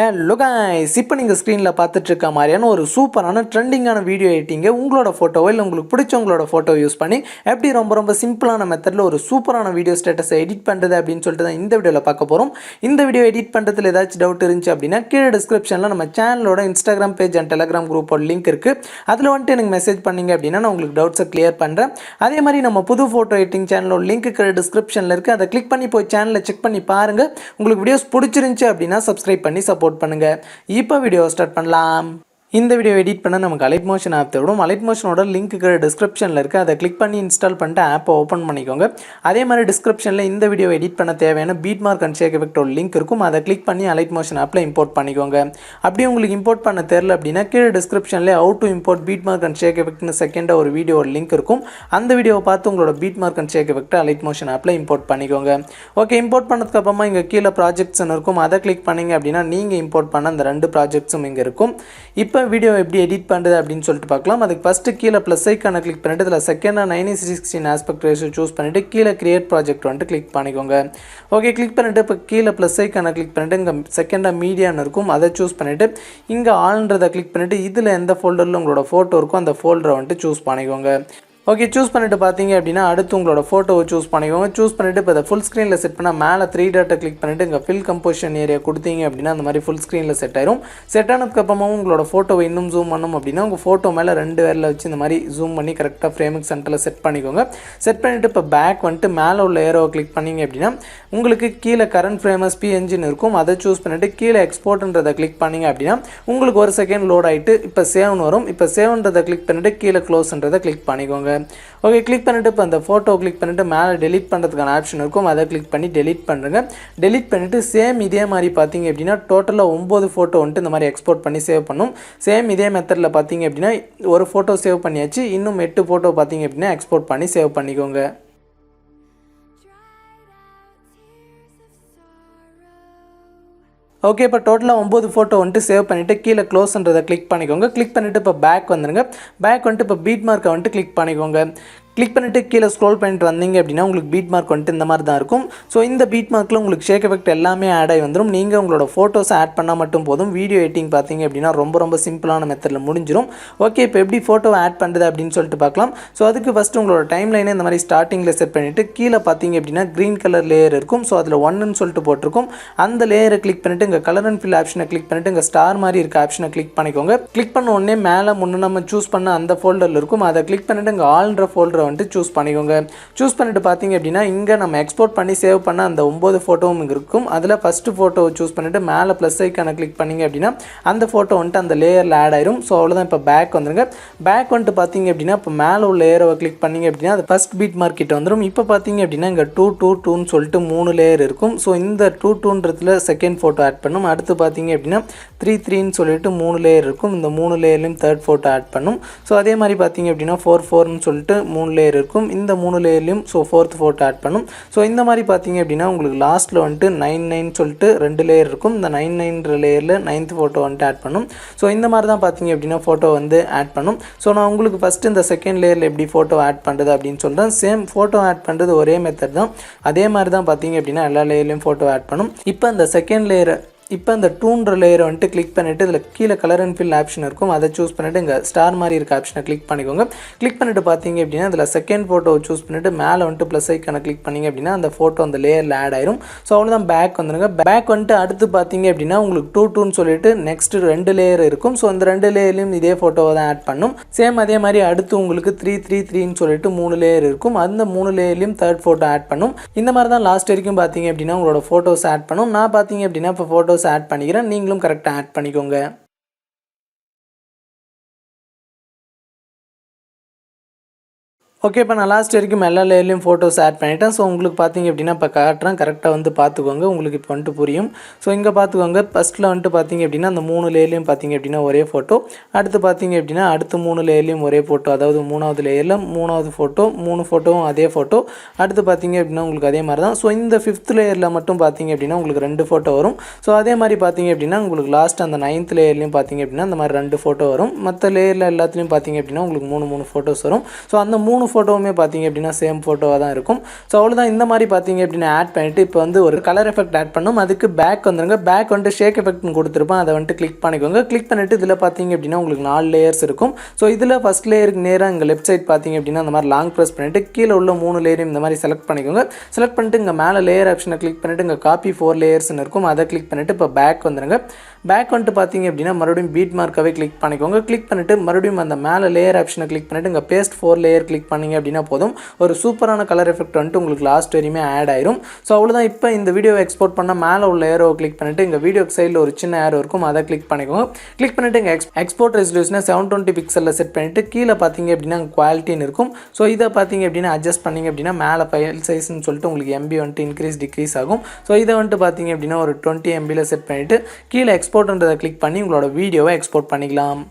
Hello guys, இப்போ நீங்கள் ஸ்க்ரீனில் பார்த்துட்டு இருக்க மாதிரியான ஒரு சூப்பரான ட்ரெண்டிங்கான வீடியோ எடிட்டிங்கை உங்களோட ஃபோட்டோவோ இல்லை உங்களுக்கு பிடிச்சவங்களோட ஃபோட்டோ யூஸ் பண்ணி எப்படி ரொம்ப சிம்பிளான மெத்தடில் ஒரு சூப்பரான வீடியோ ஸ்டேட்டஸை எடிட் பண்ணுறது அப்படின்னு சொல்லிட்டு தான் இந்த வீடியோவில் பார்க்க போகிறோம். இந்த வீடியோ எடிட் பண்ணுறதுல ஏதாச்சும் டவுட் இருந்துச்சு அப்படின்னா கீழே டிஸ்கிரிப்ஷனில் நம்ம சேனலோட இன்ஸ்டாகிராம் பேஜ் அண்ட் டெலிகிராம் குரூப்போட லிங்க் இருக்குது. அதில் வந்துட்டு எனக்கு மெசேஜ் பண்ணிங்க அப்படின்னா நான் உங்களுக்கு டவுட்ஸை கிளியர் பண்ணுறேன். அதே மாதிரி நம்ம புது ஃபோட்டோ எடிட்டிங் சேனலோட லிங்க் கீழே டிஸ்கிரிப்ஷனில் இருக்குது. அதை கிளிக் பண்ணி போய் சேனலில் செக் பண்ணி பாருங்கள். உங்களுக்கு வீடியோஸ் பிடிச்சிருந்துச்சு அப்படின்னா சப்ஸ்கிரைப் பண்ணி சப்போர்ட் பண்ணுங்க. இப்போ வீடியோ ஸ்டார்ட் பண்ணலாம். இந்த வீடியோ எடிட் பண்ண நமக்கு அலைட் மோஷன் ஆப் தேவைப்படும். அலைட் மோஷனோட லிங்க் டிஸ்கிரிப்ஷனில் இருக்குது. அதை கிளிக் பண்ணி இன்ஸ்டால் பண்ணிட்டு ஆப்பை ஓப்பன் பண்ணிக்கோங்க. அதே மாதிரி டிஸ்கிரிப்ஷனில் இந்த வீடியோ எடிட் பண்ண தேவையான பீட் மார்க் அண்ட் ஷேக் எஃபெக்டோட லிங்க் இருக்கும். அதை கிளிக் பண்ணி அலைட் மோஷன் ஆப்பில் இம்போர்ட் பண்ணிக்கோங்க. அப்படியே உங்களுக்கு இம்போர்ட் பண்ண தெரியல அப்படின்னா கீழே டிஸ்கிரிப்ஷனில் how to import beat mark and shake எஃபெக்ட்னு செகண்டாக ஒரு வீடியோட லிங்க் இருக்கும். அந்த வீடியோவை பார்த்து உங்களோட beat mark and shake effect Alight Motion ஆப்பில் இம்போர்ட் பண்ணிக்கோங்க. ஓகே, இம்போர்ட் பண்ணதுக்கு அப்புறமா இங்கே கீழே ப்ராஜெக்ட்ஸ்னு இருக்கும். அதை கிளிக் பண்ணிங்க அப்படின்னா நீங்கள் இம்போர்ட் பண்ண அந்த 2 ப்ராஜெக்ட்ஸும் இங்கே இருக்கும். இப்போ வீடியோ எப்படி எடிட் பண்ணுறது அப்படின்னு சொல்லிட்டு பார்க்கலாம். அதுக்கு ஃபஸ்ட்டு கீழே ப்ளஸ் ஐக்கான கிளிக் பண்ணிட்டு இதில் செகண்டாக 9:16 ஆஸ்பெக்ட் ரேஷியோ சூஸ் பண்ணிவிட்டு கீழே கிரியேட் ப்ராஜெக்ட் வந்துட்டு கிளிக் பண்ணிக்கோங்க. ஓகே, கிளிக் பண்ணிவிட்டு இப்போ கீழே ப்ளஸ் ஐக்கான கிளிக் பண்ணிவிட்டு இங்கே செகண்டாக மீடியான்னு இருக்கும். அதை சூஸ் பண்ணிவிட்டு இங்கே ஆல்ன்றதை கிளிக் பண்ணிவிட்டு இதில் எந்த ஃபோல்டரில் உங்களோட ஃபோட்டோ இருக்கும் அந்த ஃபோல்டரை வந்துட்டு சூஸ் பண்ணிக்கோங்க. ஓகே, சூஸ் பண்ணிவிட்டு பார்த்தீங்க அப்படின்னா அடுத்து உங்களோட ஃபோட்டோவை சூஸ் பண்ணிக்கோங்க. சூஸ் பண்ணிவிட்டு இப்போ அதை ஃபுல் ஸ்க்ரீனில் செட் பண்ணால் மேலே 3 டாட்டை கிளிக் பண்ணிவிட்டு இங்கே ஃபில் கம்போசிஷன் ஏரியா கொடுத்தீங்க அப்படின்னா அந்த மாதிரி ஃபுல் ஸ்க்ரீனில் செட் ஆயிரும். செட் ஆனதுக்கப்புறமாவும் உங்களோட ஃபோட்டோவை இன்னும் ஜூம் பண்ணணும் அப்படின்னா உங்கள் ஃபோட்டோ மேலே 2 விரலை வச்சு இந்த மாதிரி ஜூம் பண்ணி கரெக்டாக ஃப்ரேமுக்கு சென்டரில் செட் பண்ணிக்கோங்க. செட் பண்ணிவிட்டு இப்போ பேக் வந்துட்டு மேலே உள்ள ஏரோவை கிளிக் பண்ணிங்க அப்படின்னா உங்களுக்கு கீழே கரண்ட் ஃப்ரேமஸ் பிஎன்ஜின்னு இருக்கும். அதை சூஸ் பண்ணிவிட்டு கீழே எக்ஸ்போர்ட்ன்றதை கிளிக் பண்ணிங்க அப்படின்னா உங்களுக்கு ஒரு செகண்ட் லோட் ஆகிட்டு இப்போ சேவ்னு வரும். இப்போ சேவ்ன்றதை கிளிக் பண்ணிவிட்டு கீழே க்ளோஸ்ன்றதை கிளிக் பண்ணிக்கோங்க. ஓகே, கிளிக் பண்ணிவிட்டு இப்போ அந்த ஃபோட்டோ கிளிக் பண்ணிவிட்டு மேலே டெலிட் பண்ணுறதுக்கான ஆப்ஷன் இருக்கும். அதை கிளிக் பண்ணி டெலிட் பண்ணுறங்க. டெலிட் பண்ணிவிட்டு சேம் இதே மாதிரி பார்த்தீங்க அப்படின்னா டோட்டலாக 9 ஃபோட்டோ வந்துட்டு இந்த மாதிரி எக்ஸ்போர்ட் பண்ணி சேவ் பண்ணும். சேம் இதே மெத்தடில் பார்த்தீங்க அப்படின்னா ஒரு ஃபோட்டோ சேவ் பண்ணியாச்சு. இன்னும் 8 ஃபோட்டோ பார்த்தீங்க அப்படின்னா எக்ஸ்போர்ட் பண்ணி சேவ் பண்ணிக்கோங்க. ஓகே, இப்போ டோட்டலாக 9 ஃபோட்டோ வந்துட்டு சேவ் பண்ணிவிட்டு கீழே க்ளோஸ்ன்றதை கிளிக் பண்ணிக்கோங்க. கிளிக் பண்ணிவிட்டு இப்போ பேக் வந்துடுங்க. பேக் வந்துட்டு இப்போ பீட் மார்க்கை வந்துட்டு கிளிக் பண்ணிக்கோங்க. கிளிக் பண்ணிவிட்டு கீழே ஸ்க்ரோல் பண்ணிட்டு வந்தீங்க அப்படின்னா உங்களுக்கு பீட் மார்க் வந்துட்டு இந்த மாதிரி தான் இருக்கும். ஸோ இந்த பீட் மார்க்கில் உங்களுக்கு ஷேக் எஃபெக்ட் எல்லாமே ஆட் ஆகி வந்துடும். நீங்கள் உங்களோட ஃபோட்டோஸ் ஆட் பண்ணால் மட்டும் போதும். வீடியோ எடிட்டிங் பார்த்தீங்க அப்படின்னா ரொம்ப சிம்பிளான மெத்தடில் முடிஞ்சிடும். ஓகே, இப்போ எப்படி ஃபோட்டோவை ஆட் பண்ணுறது அப்படின்னு சொல்லிட்டு பார்க்கலாம். ஸோ அதுக்கு ஃபஸ்ட்டு உங்களோட டைம் லைனை இந்த மாதிரி ஸ்டார்டிங்கில் செட் பண்ணிவிட்டு கீழே பார்த்தீங்க அப்படின்னா க்ரீன் கலர் லேயர் இருக்கும். ஸோ அதில் 1ன்னு சொல்லிட்டு போட்டிருக்கும். அந்த லேயரை கிளிக் பண்ணிவிட்டு இங்கே கலர் அண்ட் ஃபில் ஆப்ஷனை கிளிக் பண்ணிவிட்டு இங்கே ஸ்டார் மாதிரி இருக்க ஆப்ஷனை கிளிக் பண்ணிக்கோங்க. கிளிக் பண்ண உடனே மேலே முன்னே நம்ம சூஸ் பண்ண அந்த ஃபோல்டரில் இருக்கும். அதை கிளிக் பண்ணிவிட்டு இங்கே ஆல்ன்ற ஃபோல்டரை வந்துட்டு சூஸ் பண்ணிக்கோங்க. சூஸ் பண்ணிட்டு பார்த்தீங்க அப்படின்னா இங்கே நம்ம எக்ஸ்போர்ட் பண்ணி சேவ் பண்ண அந்த 9 ஃபோட்டோவும் இங்கே இருக்கும். அதில் ஃபஸ்ட்டு ஃபோட்டோவை சூஸ் பண்ணிவிட்டு மேலே ப்ளஸ் ஐக்கான கிளிக் பண்ணிங்க அப்படின்னா அந்த ஃபோட்டோ வந்துட்டு அந்த லேயரில் ஆட் ஆயிரும். ஸோ அவ்வளோதான். இப்போ பேக் வந்துருங்க. பேக் வந்துட்டு பார்த்தீங்க அப்படின்னா இப்போ மேலே உள்ள லேயரை கிளிக் பண்ணிங்க அப்படின்னா அது ஃபஸ்ட் பீட் மார்க் கிட்ட வந்துடும். இப்போ பார்த்தீங்க அப்படின்னா இங்கே 2 சொல்லிட்டு 3 லேயர் இருக்கும். ஸோ இந்த 2 செகண்ட் ஃபோட்டோ ஆட் பண்ணும். அடுத்து பார்த்தீங்க அப்படின்னா 3 சொல்லிட்டு 3 லேயர் இருக்கும். இந்த 3 லேயர்லையும் தேர்ட் ஃபோட்டோ ஆட் பண்ணும். ஸோ அதே மாதிரி பார்த்தீங்க அப்படின்னா 4 சொல்லிட்டு 3 லேயர் இருக்கும். இந்த 3 லேயர்லையும் ஸோ 4th ஃபோட்டோ ஆட் பண்ணும். ஸோ இந்த மாதிரி பார்த்தீங்க அப்படின்னா உங்களுக்கு லாஸ்ட்டில் வந்துட்டு 9 சொல்லிட்டு 2 லேயர் இருக்கும். இந்த 9 லேயரில் 9th ஃபோட்டோ வந்துட்டு ஆட் பண்ணும். ஸோ இந்த மாதிரி தான் பார்த்தீங்க அப்படின்னா ஃபோட்டோ வந்து ஆட் பண்ணும். ஸோ நான் உங்களுக்கு ஃபஸ்ட்டு இந்த செகண்ட் லேயரில் எப்படி ஃபோட்டோ ஆட் பண்ணுறது அப்படின்னு சொல்கிறேன். சேம் ஃபோட்டோ ஆட் பண்ணுறது ஒரே மெத்தட் தான். அதே மாதிரி தான் பார்த்தீங்க அப்படின்னா எல்லா லேயர்லையும் ஃபோட்டோ ஆட் பண்ணும். இப்போ இந்த செகண்ட் லேயரை இப்போ அந்த 2 லேயரை வந்துட்டு கிளிக் பண்ணிவிட்டு இதில் கீழே கலர் அண்ட் ஃபில் ஆப்ஷன் இருக்கும். அதை சூஸ் பண்ணிவிட்டு இங்கே ஸ்டார் மாதிரி இருக்க ஆப்ஷனை கிளிக் பண்ணிக்கோங்க. கிளிக் பண்ணிவிட்டு பார்த்தீங்க அப்படின்னா இதில் செகண்ட் ஃபோட்டோவை சூஸ் பண்ணிவிட்டு மேலே வந்துட்டு ப்ளஸ் ஐக்கான கிளிக் பண்ணிங்க அப்படின்னா அந்த ஃபோட்டோ அந்த லேயரில் ஆட் ஆயிரும். ஸோ அவ்வளோதான். பேக் வந்துடுங்க. பேக் வந்துட்டு அடுத்து பார்த்தீங்க அப்படின்னா உங்களுக்கு 2 சொல்லிட்டு நெக்ஸ்ட் 2 லேயர் இருக்கும். ஸோ அந்த 2 லேயர்லையும் இதே ஃபோட்டோவை தான் ஆட் பண்ணும். சேம் அதே மாதிரி அடுத்து உங்களுக்கு 3 சொல்லிட்டு 3 லேயர் இருக்கும். அந்த 3 லேயர்லையும் தேர்ட் ஃபோட்டோ ஆட் பண்ணும். இந்த மாதிரி தான் லாஸ்ட் வரைக்கும் பார்த்தீங்க அப்படின்னா உங்களோட ஃபோட்டோஸ் ஆட் பண்ணும். நான் பார்த்தீங்க அப்படின்னா இப்போ ஃபோட்டோஸ் ஆட் பண்ணிக்கிறேன். நீங்களும் கரெக்டாக ஆட் பண்ணிக்கோங்க. ஓகே, இப்போ நான் லாஸ்ட் வரைக்கும் எல்லா லேயர்லையும் ஃபோட்டோஸ் ஆட் பண்ணிட்டேன். ஸோ உங்களுக்கு பார்த்தீங்க அப்படின்னா இப்போ காட்டுறேன், கரெக்டாக வந்து பார்த்துக்கோங்க, உங்களுக்கு இப்போ வந்துட்டு புரியும். ஸோ இங்கே பார்த்துக்கோங்க, ஃபஸ்ட்டில் வந்துட்டு பார்த்தீங்க அப்படின்னா அந்த 3 லேயர்லையும் பார்த்தீங்க அப்படின்னா ஒரே ஃபோட்டோ. அடுத்து பார்த்தீங்க அப்படின்னா அடுத்த 3 லேயர்லையும் ஒரே ஃபோட்டோ, அதாவது 3வது லேயரில் 3வது ஃபோட்டோ, 3 ஃபோட்டோவும் அதே ஃபோட்டோ. அடுத்து பார்த்தீங்க அப்படின்னா உங்களுக்கு அதே மாதிரி தான். ஸோ இந்த 5th லேயரில் மட்டும் பார்த்தீங்க அப்படின்னா உங்களுக்கு 2 ஃபோட்டோ வரும். ஸோ அதே மாதிரி பார்த்தீங்க அப்படின்னா உங்களுக்கு லாஸ்ட் அந்த 9th லேயர்லையும் பார்த்தீங்க அப்படின்னா அந்த மாதிரி 2 ஃபோட்டோ வரும். மற்ற லேயரில் எல்லாத்துலேயும் பார்த்தீங்க அப்படின்னா உங்களுக்கு 3 ஃபோட்டோஸ் வரும். ஸோ அந்த 3 ஃபோட்டோவுமே பார்த்தீங்க அப்படின்னா சேம் ஃபோட்டோவாக தான் இருக்கும். ஸோ அவ்வளோதான். இந்த மாதிரி பார்த்தீங்க அப்படின்னா ஆட் பண்ணிவிட்டு இப்போ வந்து ஒரு கலர் எஃபெக்ட் ஆட் பண்ணும். அதுக்கு பேக் வந்துருங்க. பேக் வந்துட்டு ஷேக் எஃபெக்ட்னு கொடுத்துருப்பேன், அதை வந்துட்டு கிளிக் பண்ணிக்கோங்க. கிளிக் பண்ணிவிட்டு இதில் பார்த்தீங்க அப்படின்னா உங்களுக்கு 4 லேயர்ஸ் இருக்கும். ஸோ இதில் ஃபஸ்ட் லேயருக்கு நேராக இங்கே லெஃப்ட் சைட் பார்த்தீங்க அப்படின்னா அந்த மாதிரி லாங் ப்ரெஸ் பண்ணிவிட்டு கீழே உள்ள 3 லேயரையும் இந்த மாதிரி செலக்ட் பண்ணிக்கோங்க. செலக்ட் பண்ணிட்டு இங்கே மேலே லேயர் ஆப்ஷனை கிளிக் பண்ணிவிட்டு இங்கே காப்பி 4 லேயர்ஸ்னு இருக்கும், அதை கிளிக் பண்ணிவிட்டு இப்போ பேக் வந்துருங்க. பேக் வந்துட்டு பார்த்தீங்க அப்படின்னா மறுபடியும் பீட் மார்க்காகவே கிளிக் பண்ணிக்கோங்க. கிளிக் பண்ணிவிட்டு மறுபடியும் அந்த மேலே லேயர் ஆப்ஷனை கிளிக் பண்ணிவிட்டு இங்கே பேஸ்ட் 4 லேயர் கிளிக் பண்ணிங்க அப்படின்னா போதும். ஒரு சூப்பரான கலர் எஃபெக்ட் வந்துட்டு உங்களுக்கு லாஸ்ட் வரையுமே ஆட் ஆயிரும். ஸோ அவ்வளோதான். இப்போ இந்த வீடியோவை எக்ஸ்போர்ட் பண்ணால் மேலே உள்ள ஏரோவை கிளிக் பண்ணிவிட்டு இங்கே வீடியோக்கு சைடில் ஒரு சின்ன ஏரோ இருக்கும், அதை கிளிக் பண்ணிக்கோங்க. கிளிக் பண்ணிவிட்டு இங்கே எக்ஸ்போர்ட் ரெசல்யூஷனை 720 பிக்சலில் செட் பண்ணிவிட்டு கீழே பார்த்தீங்க அப்படின்னா குவாலிட்டின்னு இருக்கும். ஸோ இதை பார்த்தீங்க அப்படின்னா அட்ஜஸ்ட் பண்ணிங்க அப்படின்னா மேலே ஃபைல் சைஸ்ன்னு சொல்லிட்டு உங்களுக்கு எம்பி வந்துட்டு இன்க்ரீஸ் டிக்ரீஸ் ஆகும். ஸோ இதை வந்துட்டு பார்த்தீங்க அப்படின்னா ஒரு 20 MBயில் செட் பண்ணிவிட்டு கீழே எக்ஸ்போர்ட்ன்றதை கிளிக் பண்ணி உங்களோட வீடியோவை எக்ஸ்போர்ட் பண்ணிக்கலாம்.